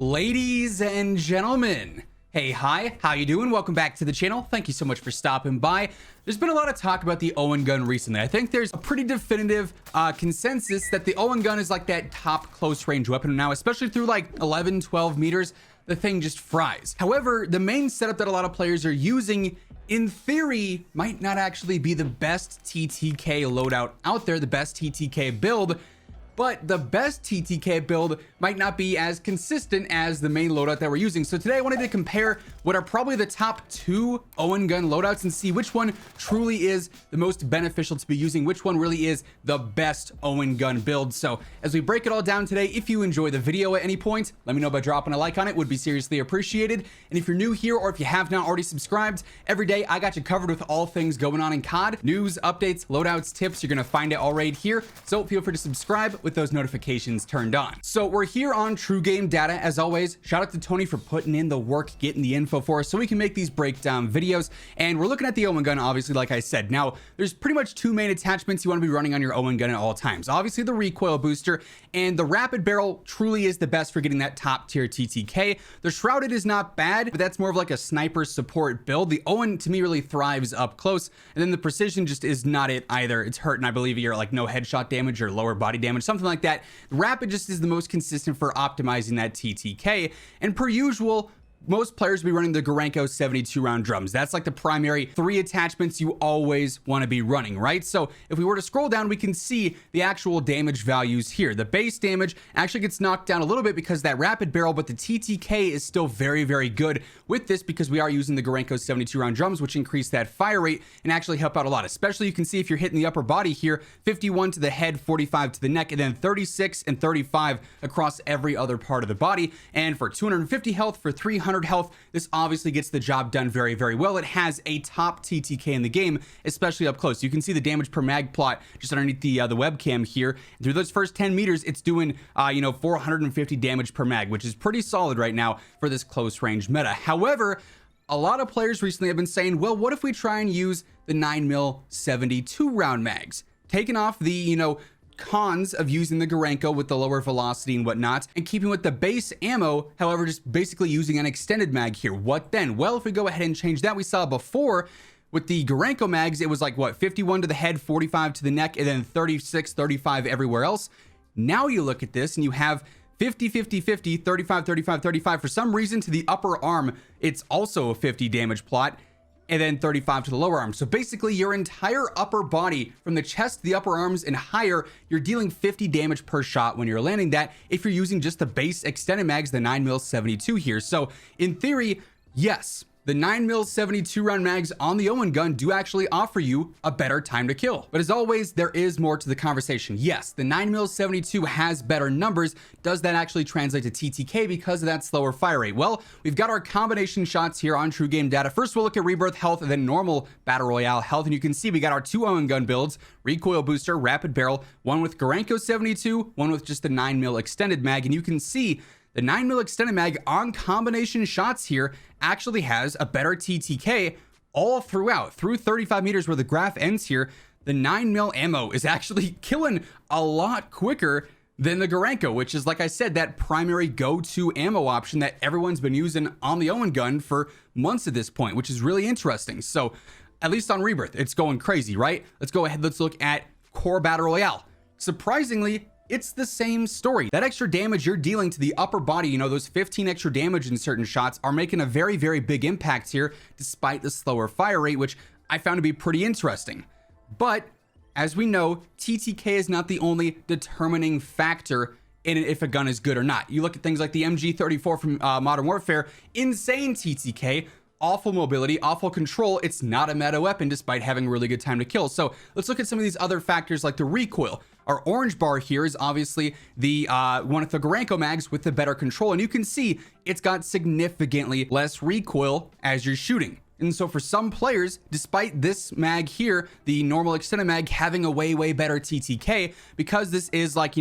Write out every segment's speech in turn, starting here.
Ladies and gentlemen, hey, hi, how you doing? Welcome back to the channel. Thank you so much for stopping by. There's been a lot of talk about the Owen Gun recently. I think there's a pretty definitive consensus that the Owen Gun is like that top close range weapon now, especially through like 11, 12 meters. The thing just fries. However, the main setup that a lot of players are using, in theory, might not actually be the best TTK loadout out there, the best TTK build. But the best TTK build might not be as consistent as the main loadout that we're using. So today I wanted to compare what are probably the top 2 Owen Gun loadouts and see which one truly is the most beneficial to be using, which one really is the best Owen Gun build. So as we break it all down today, if you enjoy the video at any point, let me know by dropping a like on it, would be seriously appreciated. And if you're new here or if you have not already subscribed, every day I got you covered with all things going on in COD, news, updates, loadouts, tips. You're gonna find it all right here. So feel free to subscribe with those notifications turned on. So we're here on True Game Data as always. Shout out to Tony for putting in the work, getting the info for us so we can make these breakdown videos. And we're looking at the Owen Gun, obviously, like I said. Now, there's pretty much 2 main attachments you want to be running on your Owen Gun at all times. Obviously, the recoil booster and the rapid barrel truly is the best for getting that top tier TTK. The shrouded is not bad, but that's more of like a sniper support build. The Owen to me really thrives up close, and then the precision just is not it either. It's hurting, I believe, you're like no headshot damage or lower body damage, something like that. Rapid just is the most consistent for optimizing that TTK, and per usual, most players will be running the Gorenko 72 round drums. That's like the primary 3 attachments you always want to be running, right? So if we were to scroll down, we can see the actual damage values here. The base damage actually gets knocked down a little bit because that rapid barrel, but the TTK is still very, very good with this because we are using the Gorenko 72 round drums, which increase that fire rate and actually help out a lot. Especially you can see if you're hitting the upper body here, 51 to the head, 45 to the neck, and then 36 and 35 across every other part of the body. And for 250 health, for 300 health, this obviously gets the job done very, very well. It has a top TTK in the game, especially up close. You can see the damage per mag plot just underneath the webcam here. Through those first 10 meters, it's doing 450 damage per mag, which is pretty solid right now for this close range meta. However, a lot of players recently have been saying, well, what if we try and use the 9mm 72 round mags, taking off the cons of using the Gorenko with the lower velocity and whatnot, and keeping with the base ammo, however, just basically using an extended mag here. What then? Well, if we go ahead and change that, we saw before with the Gorenko mags, it was like what, 51 to the head, 45 to the neck, and then 36, 35 everywhere else. Now you look at this and you have 50, 50, 50, 35, 35, 35. For some reason, to the upper arm, it's also a 50 damage plot, and then 35 to the lower arm. So basically your entire upper body from the chest to the upper arms and higher, you're dealing 50 damage per shot when you're landing that if you're using just the base extended mags, the 9mm 72 here. So in theory, yes, the 9mm 72 round mags on the Owen Gun do actually offer you a better time to kill. But as always, there is more to the conversation. Yes, the 9mm 72 has better numbers. Does that actually translate to TTK because of that slower fire rate? Well, we've got our combination shots here on True Game Data. First, we'll look at rebirth health and then normal battle royale health. And you can see we got our 2 Owen Gun builds, recoil booster, rapid barrel, one with Gorenko 72, one with just the 9mm extended mag. And you can see the 9mm extended mag on combination shots here actually has a better TTK all throughout. Through 35 meters where the graph ends here, the 9mm ammo is actually killing a lot quicker than the Gorenko, which is, like I said, that primary go-to ammo option that everyone's been using on the Owen Gun for months at this point, which is really interesting. So at least on rebirth, it's going crazy, right? Let's go ahead. Let's look at core battle royale. Surprisingly, it's the same story. That extra damage you're dealing to the upper body, those 15 extra damage in certain shots are making a very, very big impact here, despite the slower fire rate, which I found to be pretty interesting. But as we know, TTK is not the only determining factor in if a gun is good or not. You look at things like the MG34 from Modern Warfare, insane TTK, awful mobility, awful control. It's not a meta weapon despite having a really good time to kill. So let's look at some of these other factors like the recoil. Our orange bar here is obviously the one of the Gorenko mags with the better control. And you can see it's got significantly less recoil as you're shooting. And so for some players, despite this mag here, the normal extended mag having a way, way better TTK, because this is like,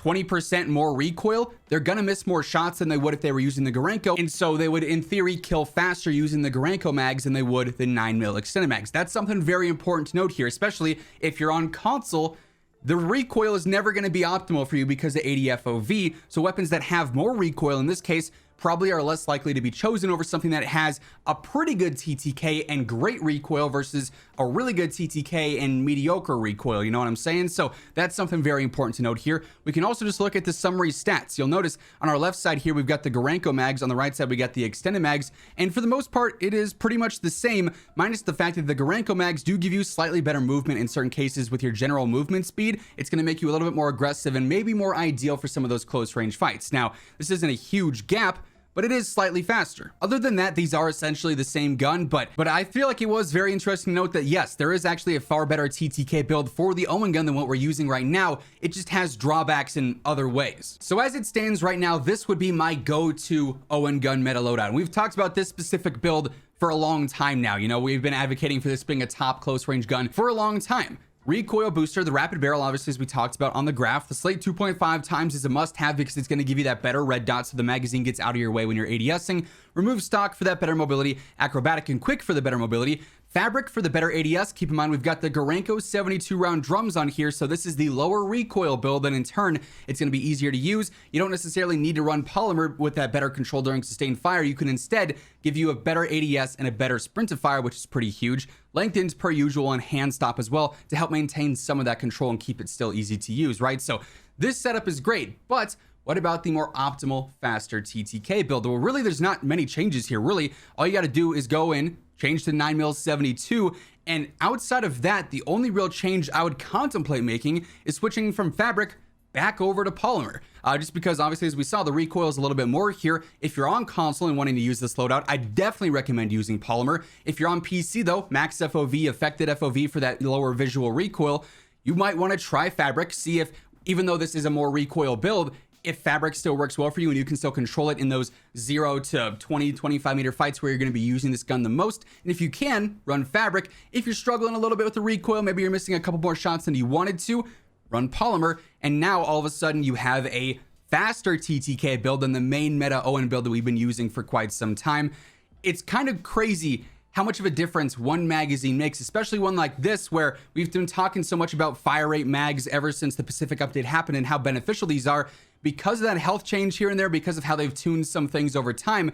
20% more recoil, they're gonna miss more shots than they would if they were using the Gorenko, and so they would in theory kill faster using the Gorenko mags than they would the 9mm extended mags. That's something very important to note here, especially if you're on console the recoil is never going to be optimal for you because of 80 FOV. So weapons that have more recoil, in this case, probably are less likely to be chosen over something that has a pretty good TTK and great recoil versus a really good TTK and mediocre recoil. You know what I'm saying? So that's something very important to note here. We can also just look at the summary stats. You'll notice on our left side here, we've got the Gorenko mags. On the right side, we got the extended mags. And for the most part, it is pretty much the same, minus the fact that the Gorenko mags do give you slightly better movement in certain cases with your general movement speed. It's going to make you a little bit more aggressive and maybe more ideal for some of those close range fights. Now, this isn't a huge gap, but it is slightly faster. Other than that, these are essentially the same gun, but I feel like it was very interesting to note that yes, there is actually a far better TTK build for the Owen gun than what we're using right now. It just has drawbacks in other ways. So as it stands right now, this would be my go-to Owen gun meta loadout. And we've talked about this specific build for a long time now. You know, we've been advocating for this being a top close range gun for a long time. Recoil booster, the rapid barrel, obviously, as we talked about on the graph. The slate 2.5 times is a must-have because it's going to give you that better red dot so the magazine gets out of your way when you're ADSing. Remove stock for that better mobility. Acrobatic and quick for the better mobility. Fabric for the better ADS. Keep in mind, we've got the Gorenko 72 round drums on here, so this is the lower recoil build, and in turn, it's going to be easier to use. You don't necessarily need to run polymer with that better control during sustained fire. You can instead give you a better ADS and a better sprint to fire, which is pretty huge. Lengthened per usual and hand stop as well to help maintain some of that control and keep it still easy to use, right? So this setup is great, but what about the more optimal, faster TTK build? Well, really, there's not many changes here. Really, all you got to do is go in, change to 9mm 72, and outside of that, the only real change I would contemplate making is switching from fabric back over to polymer. Just because obviously, as we saw, the recoil is a little bit more here. If you're on console and wanting to use this loadout, I definitely recommend using polymer. If you're on PC though, max FOV, affected FOV for that lower visual recoil, you might want to try fabric, see if, even though this is a more recoil build, if fabric still works well for you and you can still control it in those 0 to 20, 25 meter fights where you're going to be using this gun the most. And if you can, run fabric. If you're struggling a little bit with the recoil, maybe you're missing a couple more shots than you wanted to, run polymer. And now all of a sudden you have a faster TTK build than the main meta Owen build that we've been using for quite some time. It's kind of crazy how much of a difference one magazine makes, especially one like this where we've been talking so much about fire rate mags ever since the Pacific update happened and how beneficial these are. Because of that health change here and there, because of how they've tuned some things over time,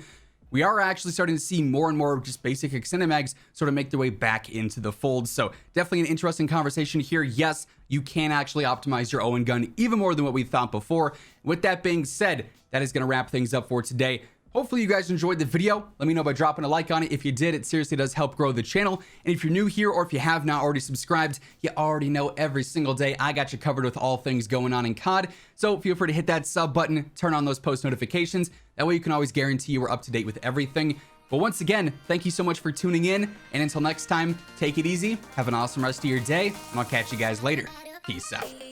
we are actually starting to see more and more just basic extended mags sort of make their way back into the fold. So definitely an interesting conversation here. Yes, you can actually optimize your Owen gun even more than what we thought before. With that being said, that is going to wrap things up for today. Hopefully you guys enjoyed the video. Let me know by dropping a like on it. If you did, it seriously does help grow the channel. And if you're new here or if you have not already subscribed, you already know every single day I got you covered with all things going on in COD. So feel free to hit that sub button, turn on those post notifications. That way you can always guarantee you are up to date with everything. But once again, thank you so much for tuning in. And until next time, take it easy. Have an awesome rest of your day. And I'll catch you guys later. Peace out.